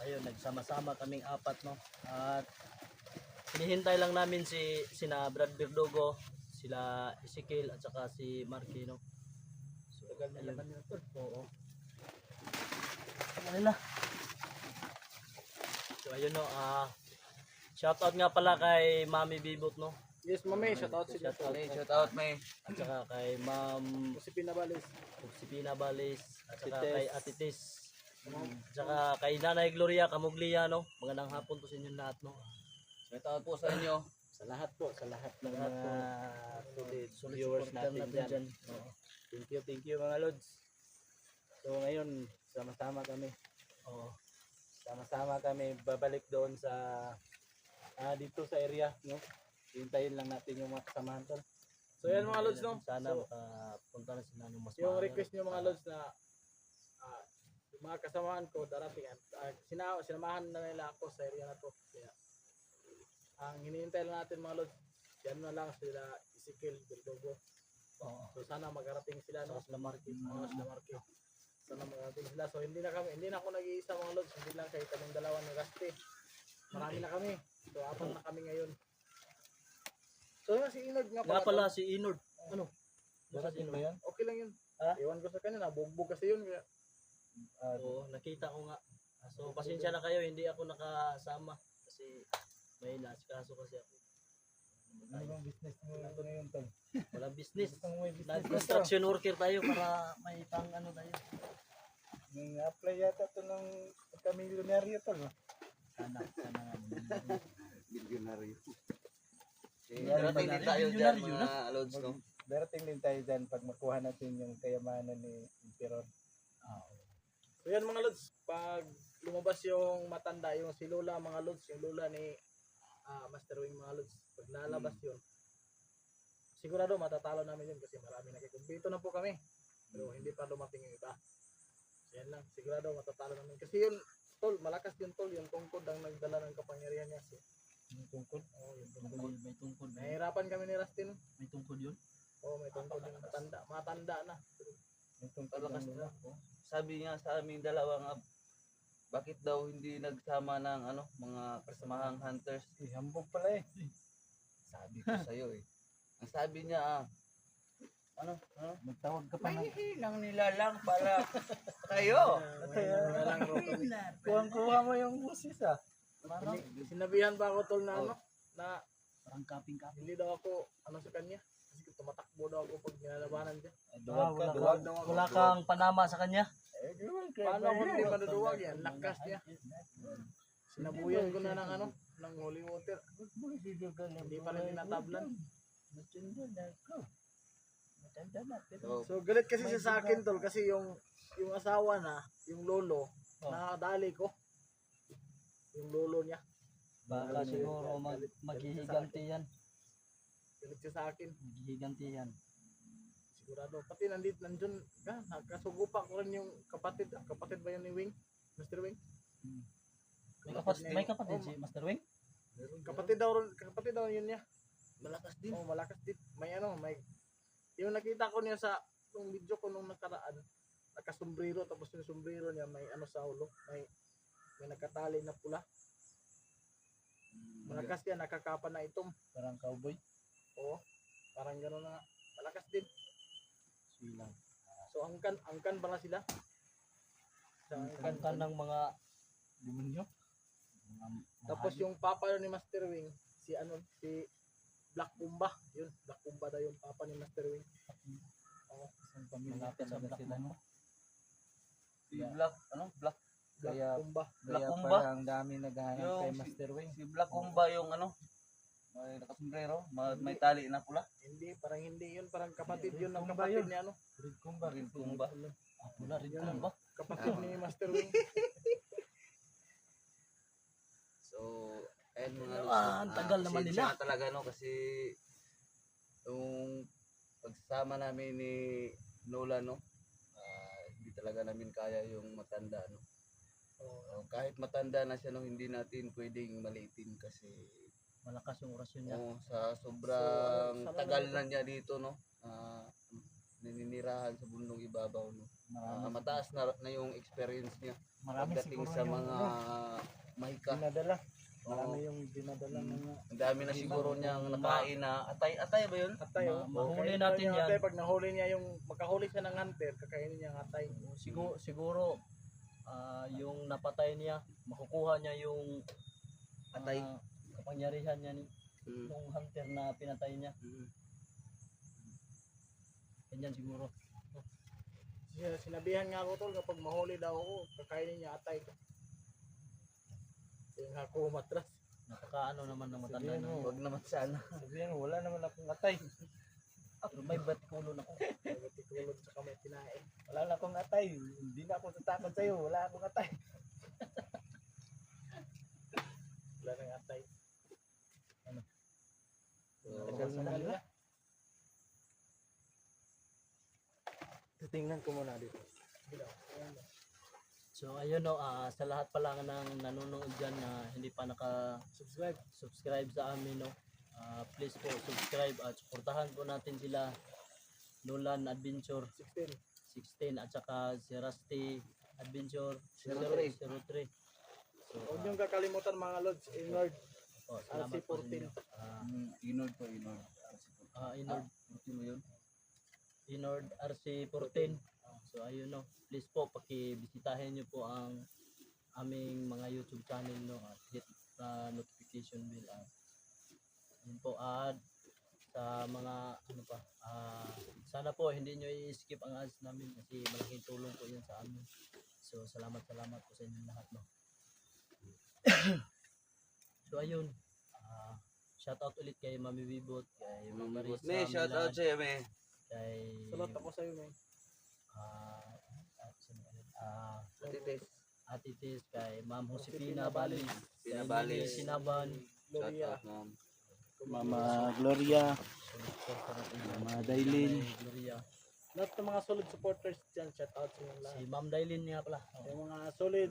ayun, nagsama-sama kaming apat, no. At hinihintay lang namin sina Brad Birdogo, sila Ezekiel at saka si Marky, no. So, Tagal na ayun. naman yun tol. Oo. Ano nila? So ayun, no, shoutout nga pala kay Mami Bibot, no. Yes, mami, shout out si Shout out. Shout out, may. At saka kay Ma'am Josepina Balis. Josepina Balis at saka Ate Tess. kay Ate Tess. At saka kay Nanay Gloria Camuglia, no. Magandang hapon po sa inyo lahat, no. Shout out po sa inyo. Sa lahat po, sa lahat ng Lahat mga po. solid viewers natin dyan. Oo. Thank you mga lods. So ngayon, sama-sama kami. Oo. Sama-sama kami babalik doon sa dito sa area, no? Hintayin lang natin yung mga kasamahan tol. So yan mga lods, no? Sana So, makapunta na sila ng mas yung maaga. request nyo mga lods na yung mga kasamahan ko darating sinamahan na nila ako sa area na to. Kaya ang hinihintay lang natin mga lods, yan na lang sila Ezekiel Bildogo. Oo. So sana magarating sila, no? Sila Marky. Sila Marky. Sana magarating sila. So hindi na ako nag-iisa mga lods, hindi lang kayo kaming dalawa ni Rusty. Marami na kami. So apat na kami ngayon. So yun, si Inord nga Nga pala tol. si Inord. Ano? Darating ba yan? Okay lang yun. Ha? Iwan ko sa kanya, nabugbog kasi yun. Kaya, Oo, nakita ko nga. So pasensya na kayo, hindi ako nakasama kasi may nasikaso kasi ako. ano bang business mo ngayon tol? Walang business. Gusto mo may business ka, Nag-construction worker tayo para may pang ano tayo. Nang-apply yata to ng pagka-milyonaryo tol. Sana nga. Milyonaryo. Yan, Darating din tayo dyan milyonaryo na. mga lods, no? Darating din tayo dyan pag makuha natin yung kayamanan ni Emperor. So yan mga lods, pag lumabas yung matanda, yung si Lola mga lods, yung Lola ni Master Wing mga lods, pag lalabas yun, sigurado matatalo namin yun kasi marami nakikumpito na po kami. Pero hindi pa dumating yung iba. So yan lang, sigurado matatalo namin. Kasi yun, tol, malakas yun tol, yung tungkod ang nagdala ng kapangyarihan niya. So, yung tungkod? Oo, yung tungkod. May tungkod. Nahihirapan kami ni Rustin. May tungkod yun. Oo, may tungkod yung matanda na. May tungkod Malakas na. na. Sabi nga sa aming dalawa nga, bakit daw hindi nagsama ng mga kasamahang hunters? Hambog pala eh. Sabi ko sa iyo eh. Ang sabi niya Magtawag ka pa na. may hilang nila lang para kayo. Kuha mo yung busis ah. Sinabihan pa ako tol na na Parang kaping-kaping. hindi daw ako sa kanya. Kasi tumatakbo daw ako pag nilalabanan dyan. Wala kang panama sa kanya. Paano ako hindi maduduwag yan? Lakas niya. Sinabuyan ko na ng holy water. Hindi pa rin tinatablan. So galit kasi siya sa akin tol kasi yung asawa na, yung lolo, nakadali ko. Yung lolo niya. Baka siguro maghihiganti yan. Galit siya sa akin. Maghihiganti yan. Sigurado. Pati nandun ka, nakasugupa ko rin yung kapatid. Kapatid ba yun ni Wing? Mr. Wing? May kapatid si Master Wing? Kapatid daw yun niya. Malakas din. Oh, malakas din. May yung nakita ko niya sa nung video ko nung nakaraan, nakasombrero tapos yung sombrero niya may sa ulo, may nakatali na pula. Malakas yan, nakakapa na itom. Parang cowboy. Oo. Parang gano'n na. Malakas din. Silang. So angkan pala sila. Sa Kanta ng mga demonyo. Tapos yung papa ni Master Wing, si Black Kumba. Yun, Black Kumba daw yung papa ni Master Wing. Oo. malapit sa Black Kumba. Si Black Black Kaya- Kumba. Black Kaya Kumba. parang dami naghahanap Yung kay si- Master Wing. Si Black Kumba yung may nakasombrero, may tali na pula. Hindi yun, parang kapatid yun ng Kumba kapatid yun. niya Red Kumba. Rin Kumba. Wala rin Yun. Kumba. Kapatid ni Master Wing. So, ayun mga Ang tagal naman pasensya nila. na talaga kasi yung pagsasama namin ni Lola hindi talaga namin kaya yung matanda kahit matanda na siya hindi natin pwedeng maliitin kasi Malakas yung orasyon niya. sa sobrang So, tagal na niya dito naninirahan sa bundong ibabaw mataas na yung experience niya Marami pagdating siguro sa yung mga mahika. Dinadala. Oo. Marami yung dinadala ng Ang dami na siguro niyang nakain na atay ba yun? atay. oh. Mahuli Kakainin natin daw niya yan. Atay, pag nahuli niya yung, makahuli siya ng hunter, kakainin niya ang atay. Siguro yung napatay niya, makukuha niya yung Atay. kapangyarihan niya ni Mm. nung hunter na pinatay niya. Mm. Ganyan siguro. Sinabihan nga ako tol, kapag mahuli daw ako, kakainin niya atay. Yung ako umatras. Napakaano naman ng matanda Sabihin na. mo. Wag naman sana. Sabihan mo, wala naman akong atay. Pero may batikulo na ko. Nagatikulog sa kamay tinae. Wala na akong atay. Hindi na ako tatakot sa'yo. Wala akong atay. Wala nang atay. Tagal na nila. Titingnan ko muna dito. So ayun no, sa lahat pala ng nanonood dyan na hindi pa naka-subscribe sa amin no, please po subscribe at suportahan po natin sila Nolan Adventure 16 at saka si Rusty Adventure 03. 03. So Huwag niyong kakalimutan mga lods. Inward. salamat po sa RC14. inyo. Inord po, inord. Inord Puti mo yun? Inord RC14. So ayun no, please po paki-bisitahin niyo po ang aming mga YouTube channel no, at hit notification bell. Yun po at sa mga ano pa, sana po hindi niyo i-skip ang ads namin kasi malaking tulong po 'yan sa amin. So salamat po sa inyo lahat no. So ayun, shout out ulit kay Mami Bibot, kay Ma'am Marisa Ne, shout out Milad, sa'yo, me. kay Salot ako sa'yo, man. Atitis. Ate Tis, kay Ma'am Josepina Josepina Balis, Josepina kay Balis. Nini Sinaban, Shout Gloria. out, ma'am. Mama Gloria. Mama Dailin. Gloria, Lahat ng mga solid supporters dyan, shout out sa inyong lahat. si Ma'am Dailin nga pala. Yung mga solid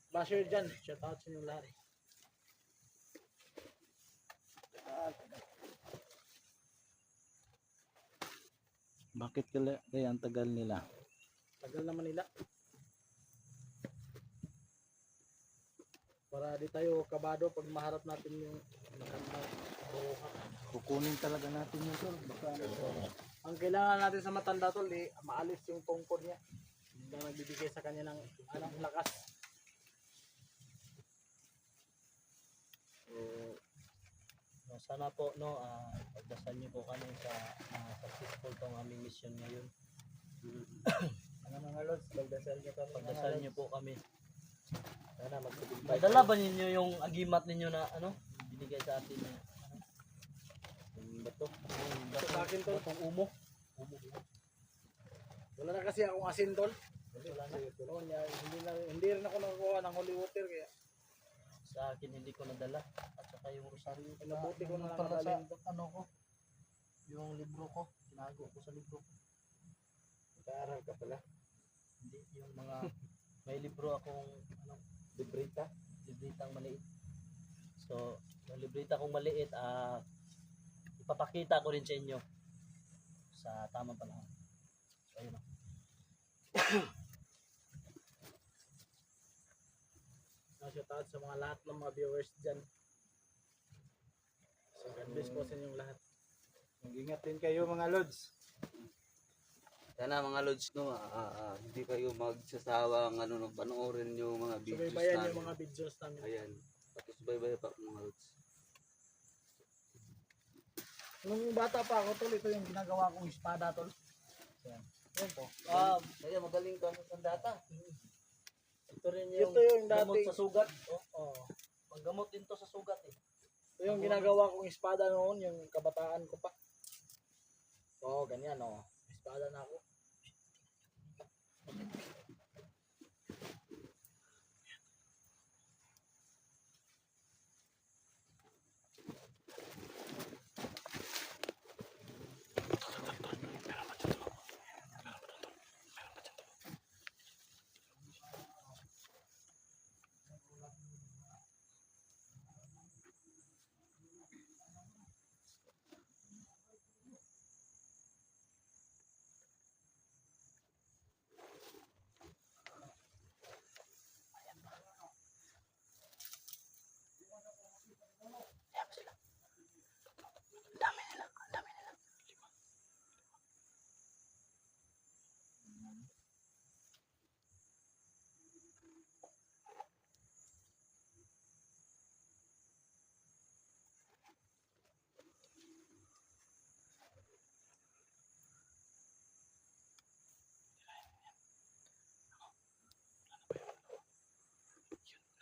basher dyan, shout out sa inyong lahat. Bakit kaya ang tagal nila? Tagal naman nila. Para di tayo kabado pag maharap natin yung magandang buha. Kukunin talaga natin yung tol. Baka Ang kailangan natin sa matanda tol, di maalis yung tungkod niya. Hindi na nagbibigay sa kanya ng anong lakas. No, sana po no, pagdasal niyo po kami sa successful tong aming mission ngayon. Ano mga lods, magdasal niyo kami. Pagdasal niyo po kami. Sana magtagumpay. Madala ba ninyo yung agimat ninyo na ano, binigay sa atin na yung bato, yung bato, Sa akin, tol. batong umo. Wala na kasi akong asin tol. Wala na. Oo, hindi rin ako nakakuha ng holy water kaya Sa akin hindi ko nadala at saka yung rosaryo pinabuti ko na lang pala sa nadalhin to. ano ko, yung libro ko, tinago ko sa libro ko. Nag-aaral ka pala. Hindi, yung mga may libro akong ano, Librita. libritang maliit. So, yung librita kong maliit, ipapakita ko rin sa inyo sa tamang panahon. So, ayun o. Shout out sa mga lahat ng mga viewers dyan. So, God bless po sa inyong lahat. Mag-ingat din kayo mga lods. Sana mga lods no, hindi kayo magsasawang panoorin yung mga videos Subaybayan namin. yung mga videos namin. Ayan. Pakisubaybay pa mga lods. Nung bata pa ako tol, ito yung ginagawa kong espada tol. Yan. Yan po. Kaya magaling ka sa sandata. Ito rin yung, Ito yung gamot dating, sa sugat. oh, Paggamot din to sa sugat eh. ito yung ginagawa kong espada noon, yung kabataan ko pa. Oo, ganyan oh. Espada na ako.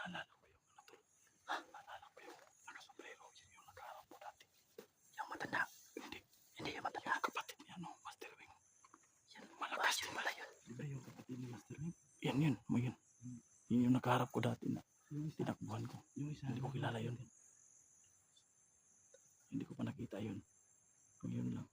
Naalala ko yung ano to. Naalala ko yung nakasombrero. Yun yung nakaharap ko dati. Yung matanda. Hindi yung matanda. Yung kapatid niya, no? Master Wing. Yan, malakas din pala yun. Di ba yung kapatid ni Master Wing? Yan. Yun yung nakaharap ko dati na tinakbuhan ko. Yung isa, hindi ko kilala yun. Hindi ko pa nakita yun. Kung yun lang.